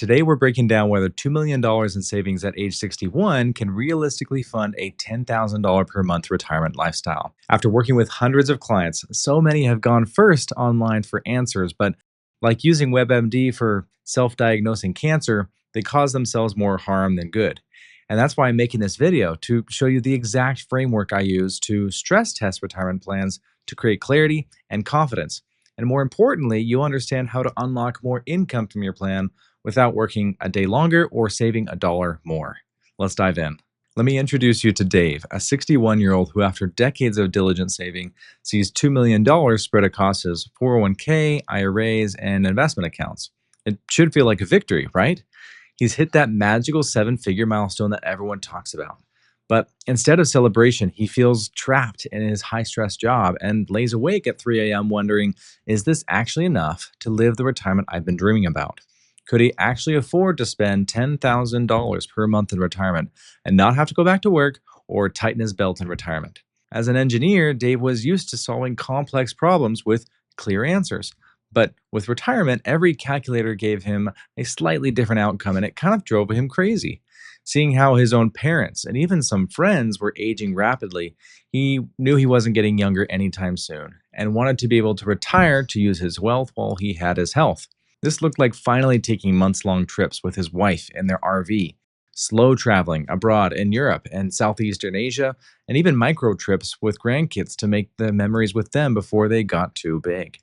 Today, we're breaking down whether $2 million dollars in savings at age 61 can realistically fund a $10,000 per month retirement lifestyle. After working with hundreds of clients, so many have gone first online for answers, but like using WebMD for self diagnosing cancer, they cause themselves more harm than good. And that's why I'm making this video to show you the exact framework I use to stress test retirement plans to create clarity and confidence. And more importantly, you'll understand how to unlock more income from your plan without working a day longer or saving a dollar more. Let's dive in. Let me introduce you to Dave, a 61-year-old who, after decades of diligent saving, sees $2 million dollars spread across his 401k, IRAs, and investment accounts. It should feel like a victory, right? He's hit that magical seven-figure milestone that everyone talks about. But instead of celebration, he feels trapped in his high stress job and lays awake at 3 a.m. wondering, is this actually enough to live the retirement I've been dreaming about? Could he actually afford to spend $10,000 per month in retirement and not have to go back to work or tighten his belt in retirement? As an engineer, Dave was used to solving complex problems with clear answers. But with retirement, every calculator gave him a slightly different outcome, and it kind of drove him crazy. Seeing how his own parents and even some friends were aging rapidly, he knew he wasn't getting younger anytime soon and wanted to be able to retire to use his wealth while he had his health. This looked like finally taking months long trips with his wife in their RV, slow traveling abroad in Europe and Southeastern Asia, and even micro trips with grandkids to make the memories with them before they got too big.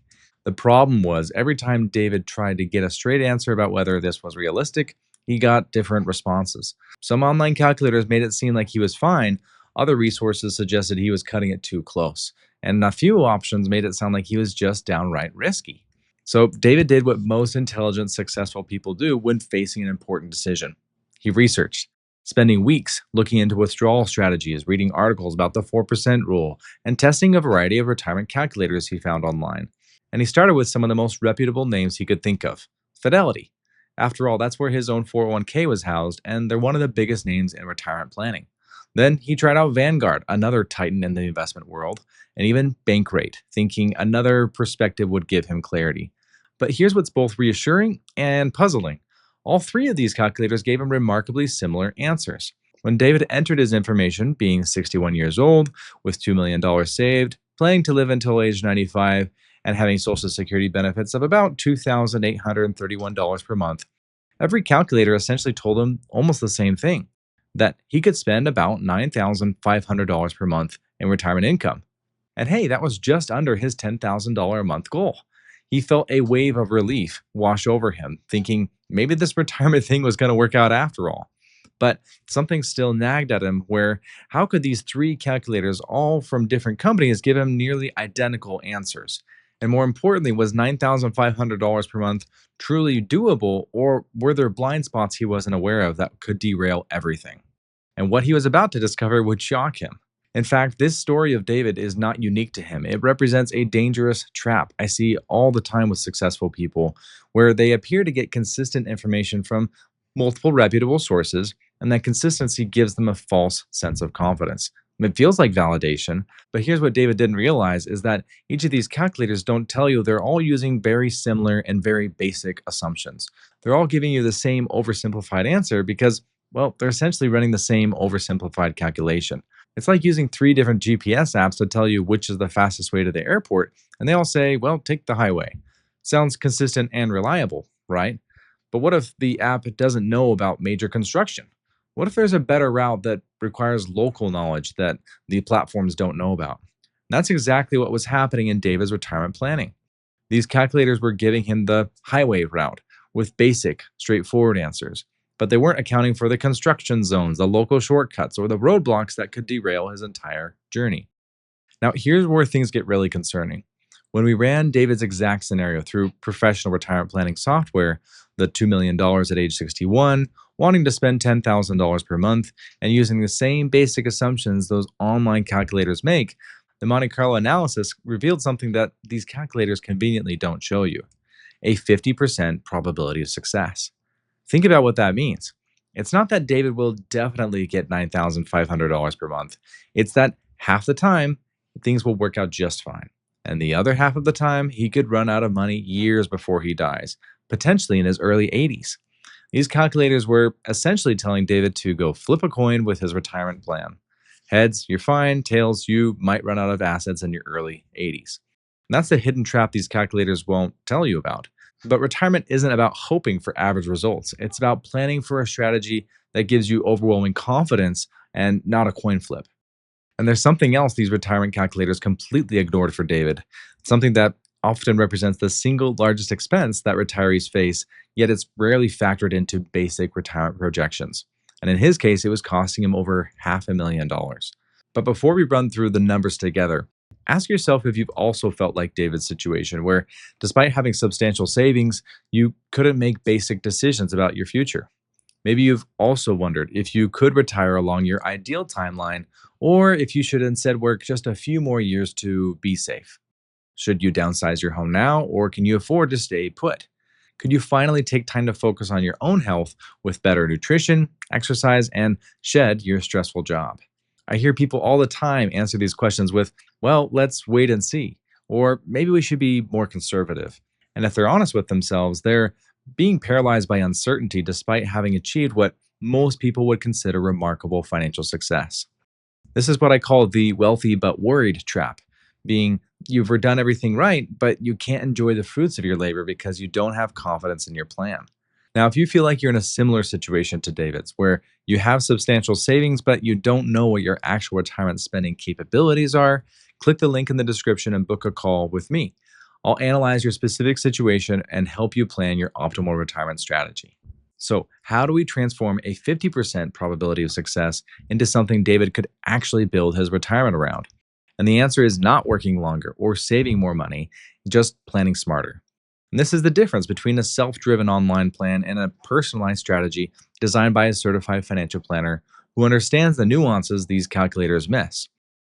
The problem was, every time David tried to get a straight answer about whether this was realistic, he got different responses. Some online calculators made it seem like he was fine, other resources suggested he was cutting it too close, and a few options made it sound like he was just downright risky. So David did what most intelligent, successful people do when facing an important decision. He researched, spending weeks looking into withdrawal strategies, reading articles about the 4% rule, and testing a variety of retirement calculators he found online. And he started with some of the most reputable names he could think of. Fidelity. After all, that's where his own 401k was housed, and they're one of the biggest names in retirement planning. Then he tried out Vanguard, another titan in the investment world, and even Bankrate, thinking another perspective would give him clarity. But here's what's both reassuring and puzzling. All three of these calculators gave him remarkably similar answers. When David entered his information, being 61 years old, with $2 million dollars saved, planning to live until age 95, and having Social Security benefits of about $2,831 per month, every calculator essentially told him almost the same thing, that he could spend about $9,500 per month in retirement income. And hey, that was just under his $10,000 a month goal. He felt a wave of relief wash over him, thinking maybe this retirement thing was going to work out after all. But something still nagged at him where, how could these three calculators, all from different companies, give him nearly identical answers? And more importantly, was $9,500 per month truly doable, or were there blind spots he wasn't aware of that could derail everything? And what he was about to discover would shock him. In fact, this story of David is not unique to him. It represents a dangerous trap I see all the time with successful people, where they appear to get consistent information from multiple reputable sources, and that consistency gives them a false sense of confidence. It feels like validation, but here's what David didn't realize is that each of these calculators don't tell you they're all using very similar and very basic assumptions. They're all giving you the same oversimplified answer because, well, they're essentially running the same oversimplified calculation. It's like using three different GPS apps to tell you which is the fastest way to the airport, and they all say, well, take the highway. Sounds consistent and reliable, right? But what if the app doesn't know about major construction? What if there's a better route that requires local knowledge that the platforms don't know about? That's exactly what was happening in David's retirement planning. These calculators were giving him the highway route with basic, straightforward answers, but they weren't accounting for the construction zones, the local shortcuts, or the roadblocks that could derail his entire journey. Now, here's where things get really concerning. When we ran David's exact scenario through professional retirement planning software, the $2 million dollars at age 61, wanting to spend $10,000 per month, and using the same basic assumptions those online calculators make, the Monte Carlo analysis revealed something that these calculators conveniently don't show you: a 50% probability of success. Think about what that means. It's not that David will definitely get $9,500 per month. It's that half the time, things will work out just fine. And the other half of the time, he could run out of money years before he dies, potentially in his early 80s. These calculators were essentially telling David to go flip a coin with his retirement plan. Heads, you're fine. Tails, you might run out of assets in your early 80s. And that's the hidden trap these calculators won't tell you about. But retirement isn't about hoping for average results. It's about planning for a strategy that gives you overwhelming confidence and not a coin flip. And there's something else these retirement calculators completely ignored for David, something that often represents the single largest expense that retirees face, yet it's rarely factored into basic retirement projections. And in his case, it was costing him over $500,000. But before we run through the numbers together, ask yourself if you've also felt like David's situation, where despite having substantial savings, you couldn't make basic decisions about your future. Maybe you've also wondered if you could retire along your ideal timeline, or if you should instead work just a few more years to be safe. Should you downsize your home now, or can you afford to stay put? Could you finally take time to focus on your own health with better nutrition, exercise, and shed your stressful job? I hear people all the time answer these questions with, well, let's wait and see, or maybe we should be more conservative. And if they're honest with themselves, they're being paralyzed by uncertainty despite having achieved what most people would consider remarkable financial success. This is what I call the wealthy but worried trap, being you've done everything right, but you can't enjoy the fruits of your labor because you don't have confidence in your plan. Now, if you feel like you're in a similar situation to David's, where you have substantial savings, but you don't know what your actual retirement spending capabilities are, click the link in the description and book a call with me. I'll analyze your specific situation and help you plan your optimal retirement strategy. So, how do we transform a 50% probability of success into something David could actually build his retirement around? And the answer is not working longer or saving more money, just planning smarter. And this is the difference between a self driven online plan and a personalized strategy designed by a certified financial planner who understands the nuances these calculators miss.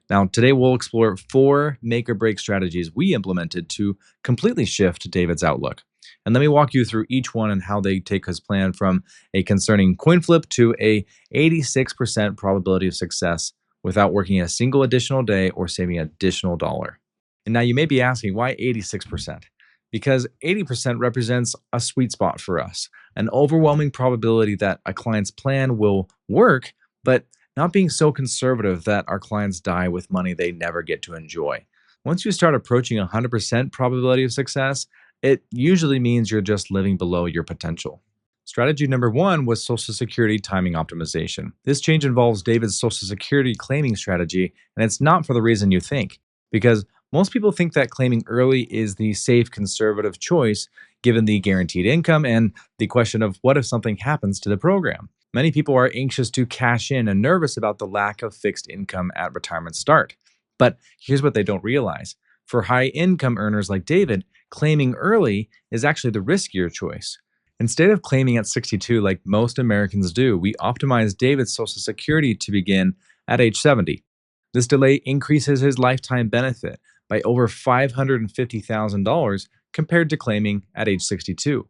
Now, today we'll explore 4 make or break strategies we implemented to completely shift David's outlook. And let me walk you through each one and how they take his plan from a concerning coin flip to a 86% probability of success without working a single additional day or saving an additional dollar. And now you may be asking, why 86%? Because 80% represents a sweet spot for us, an overwhelming probability that a client's plan will work, but not being so conservative that our clients die with money they never get to enjoy. Once you start approaching 100% probability of success, it usually means you're just living below your potential. Strategy number 1 was Social Security timing optimization. This change involves David's Social Security claiming strategy, and it's not for the reason you think, because most people think that claiming early is the safe conservative choice given the guaranteed income and the question of what if something happens to the program. Many people are anxious to cash in and nervous about the lack of fixed income at retirement start. But here's what they don't realize. For high income earners like David, claiming early is actually the riskier choice. Instead of claiming at 62 like most Americans do, we optimized David's Social Security to begin at age 70. This delay increases his lifetime benefit by over $550,000 compared to claiming at age 62.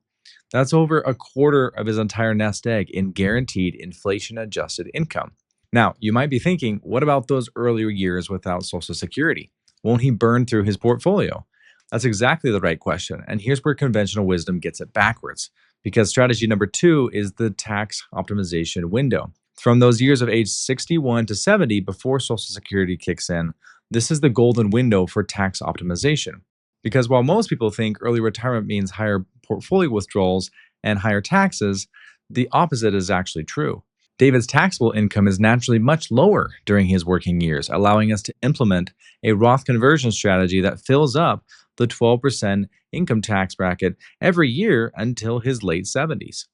That's over a quarter of his entire nest egg in guaranteed inflation adjusted income. Now, you might be thinking, what about those earlier years without Social Security? Won't he burn through his portfolio? That's exactly the right question. And here's where conventional wisdom gets it backwards, because strategy number 2 is the tax optimization window. From those years of age 61 to 70 before Social Security kicks in, this is the golden window for tax optimization. Because while most people think early retirement means higher portfolio withdrawals and higher taxes, the opposite is actually true. David's taxable income is naturally much lower during his working years, allowing us to implement a Roth conversion strategy that fills up the 12% income tax bracket every year until his late 70s.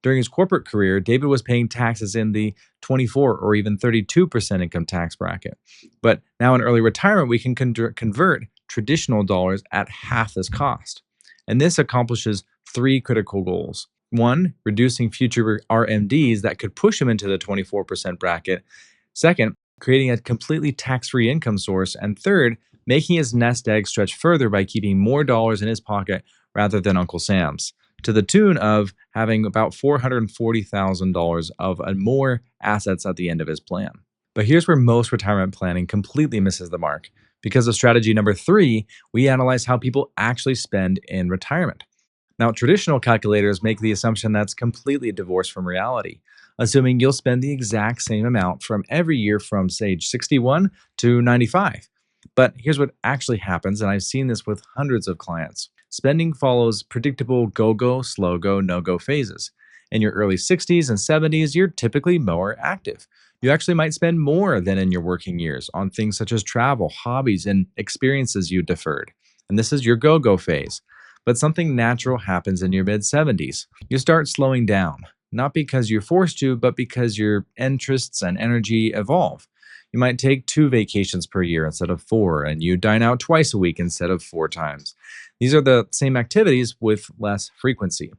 During his corporate career, David was paying taxes in the 24 or even 32% income tax bracket. But now in early retirement, we can convert traditional dollars at half this cost. And this accomplishes 3 critical goals. 1, reducing future RMDs that could push him into the 24% bracket. 2nd, creating a completely tax-free income source. And 3rd, making his nest egg stretch further by keeping more dollars in his pocket rather than Uncle Sam's, to the tune of having about $440,000 of more assets at the end of his plan. But here's where most retirement planning completely misses the mark. Because of strategy number 3, we analyze how people actually spend in retirement. Now, traditional calculators make the assumption that's completely divorced from reality, assuming you'll spend the exact same amount from every year from, say, age 61 to 95. But here's what actually happens, and I've seen this with hundreds of clients. Spending follows predictable go go, slow go, no go phases. In your early 60s and 70s, you're typically more active. You actually might spend more than in your working years on things such as travel, hobbies, and experiences you deferred. And this is your go go phase. But something natural happens in your mid 70s. You start slowing down, not because you're forced to, but because your interests and energy evolve. You might take 2 vacations per year instead of 4, and you dine out twice a week instead of 4 times. These are the same activities with less frequency.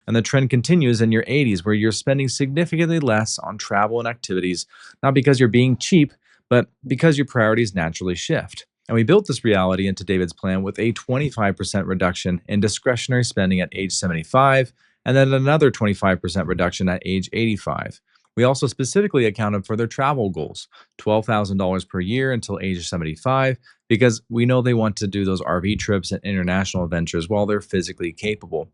And the trend continues in your 80s, where you're spending significantly less on travel and activities, not because you're being cheap, but because your priorities naturally shift. And we built this reality into David's plan with a 25% reduction in discretionary spending at age 75, and then another 25% reduction at age 85. We also specifically accounted for their travel goals, $12,000 per year until age 75, because we know they want to do those RV trips and international adventures while they're physically capable.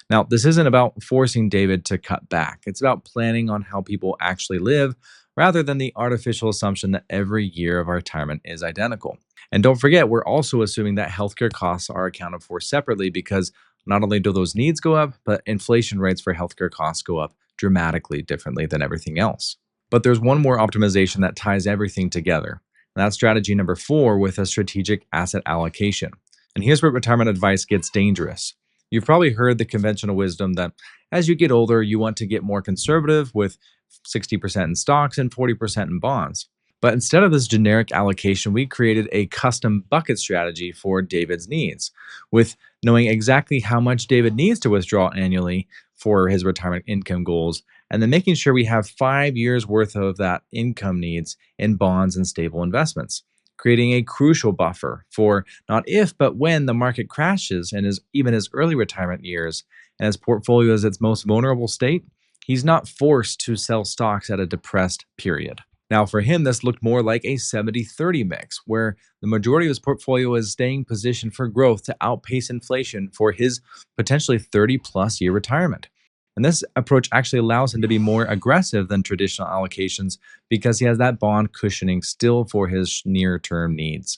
Now, this isn't about forcing David to cut back. It's about planning on how people actually live rather than the artificial assumption that every year of our retirement is identical. And don't forget, we're also assuming that healthcare costs are accounted for separately because not only do those needs go up, but inflation rates for healthcare costs go up dramatically differently than everything else. But there's one more optimization that ties everything together. And that's strategy number 4 with a strategic asset allocation. And here's where retirement advice gets dangerous. You've probably heard the conventional wisdom that as you get older, you want to get more conservative with 60% in stocks and 40% in bonds. But instead of this generic allocation, we created a custom bucket strategy for David's needs, with knowing exactly how much David needs to withdraw annually for his retirement income goals, and then making sure we have 5 years worth of that income needs in bonds and stable investments, creating a crucial buffer for not if, but when the market crashes in even his early retirement years and his portfolio is its most vulnerable state. He's not forced to sell stocks at a depressed period. Now, for him, this looked more like a 70-30 mix, where the majority of his portfolio is staying positioned for growth to outpace inflation for his potentially 30 plus year retirement. And this approach actually allows him to be more aggressive than traditional allocations because he has that bond cushioning still for his near term needs.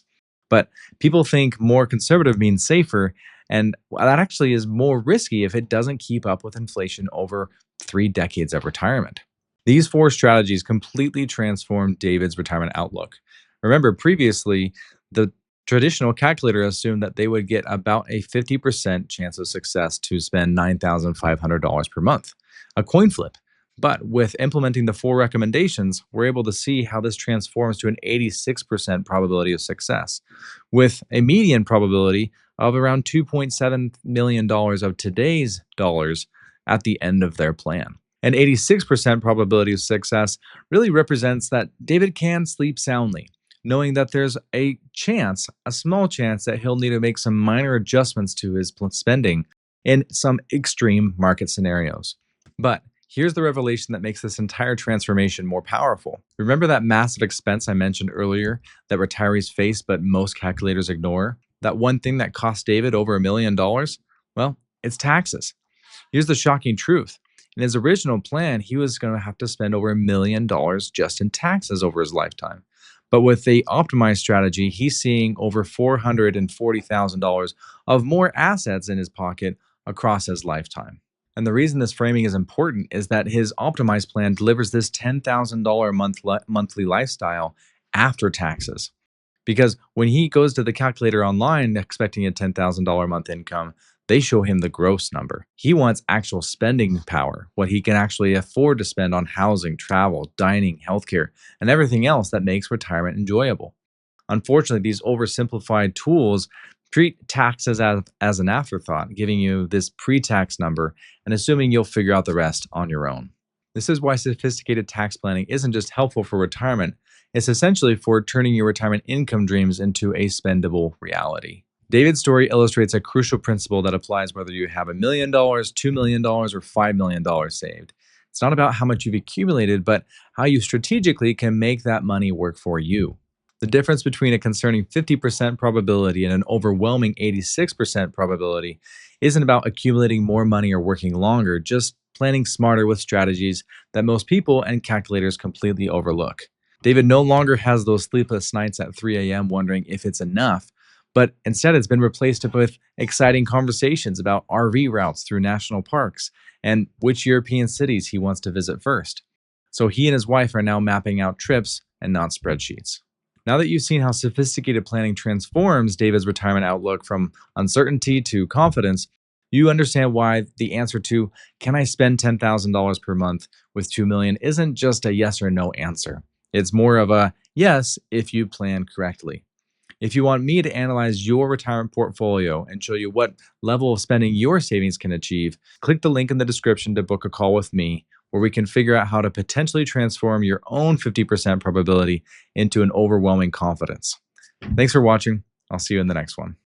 But people think more conservative means safer, and that actually is more risky if it doesn't keep up with inflation over 3 decades of retirement. These 4 strategies completely transformed David's retirement outlook. Remember, previously, the traditional calculator assumed that they would get about a 50% chance of success to spend $9,500 per month, a coin flip. But with implementing the 4 recommendations, we're able to see how this transforms to an 86% probability of success, with a median probability of around $2.7 million of today's dollars at the end of their plan. An 86% probability of success really represents that David can sleep soundly, knowing that there's a chance, a small chance, that he'll need to make some minor adjustments to his spending in some extreme market scenarios. But here's the revelation that makes this entire transformation more powerful. Remember that massive expense I mentioned earlier that retirees face but most calculators ignore? That one thing that cost David over $1 million? Well, it's taxes. Here's the shocking truth. In his original plan, he was going to have to spend over $1 million just in taxes over his lifetime. But with the optimized strategy, he's seeing over $440,000 of more assets in his pocket across his lifetime. And the reason this framing is important is that his optimized plan delivers this $10,000 monthly lifestyle after taxes. Because when he goes to the calculator online expecting a $10,000 a month income, they show him the gross number. He wants actual spending power, what he can actually afford to spend on housing, travel, dining, healthcare, and everything else that makes retirement enjoyable. Unfortunately, these oversimplified tools treat taxes as an afterthought, giving you this pre tax number and assuming you'll figure out the rest on your own. This is why sophisticated tax planning isn't just helpful for retirement, it's essentially for turning your retirement income dreams into a spendable reality. David's story illustrates a crucial principle that applies whether you have $1 million, $2 million, or $5 million saved. It's not about how much you've accumulated, but how you strategically can make that money work for you. The difference between a concerning 50% probability and an overwhelming 86% probability isn't about accumulating more money or working longer, just planning smarter with strategies that most people and calculators completely overlook. David no longer has those sleepless nights at 3 a.m. wondering if it's enough, but instead it's been replaced with exciting conversations about RV routes through national parks and which European cities he wants to visit first. So he and his wife are now mapping out trips and not spreadsheets. Now that you've seen how sophisticated planning transforms David's retirement outlook from uncertainty to confidence, you understand why the answer to can I spend $10,000 per month with 2 million isn't just a yes or no answer. It's more of a yes if you plan correctly. If you want me to analyze your retirement portfolio and show you what level of spending your savings can achieve, click the link in the description to book a call with me where we can figure out how to potentially transform your own 50% probability into an overwhelming confidence. Thanks for watching. I'll see you in the next one.